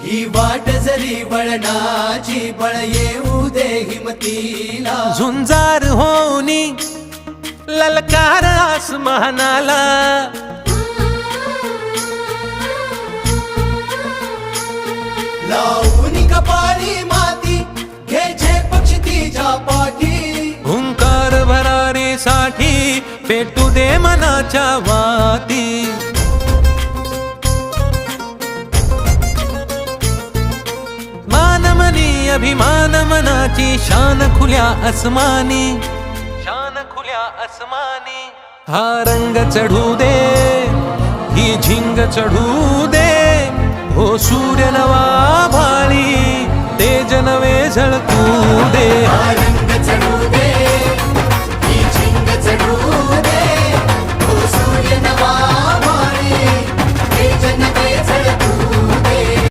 ही वाट जरी वळणाची बळ येऊ दे हिमतीला झुंजार होनी ललकार आसमानाला लावून कपाळी माती घ्यायचे पक्षी तिच्या पाठी हुंकार भरारीसाठी पेटू दे मनाच्या वाती मानमनी अभिमान मनाची शान खुल्या आसमानी शान खुल्या आसमानी हा रंग चढू दे ही झिंग चढू दे हो सूर्य नवा भाळी तेज नवे झळकू दे रंग चढू दे ही झिंग चढू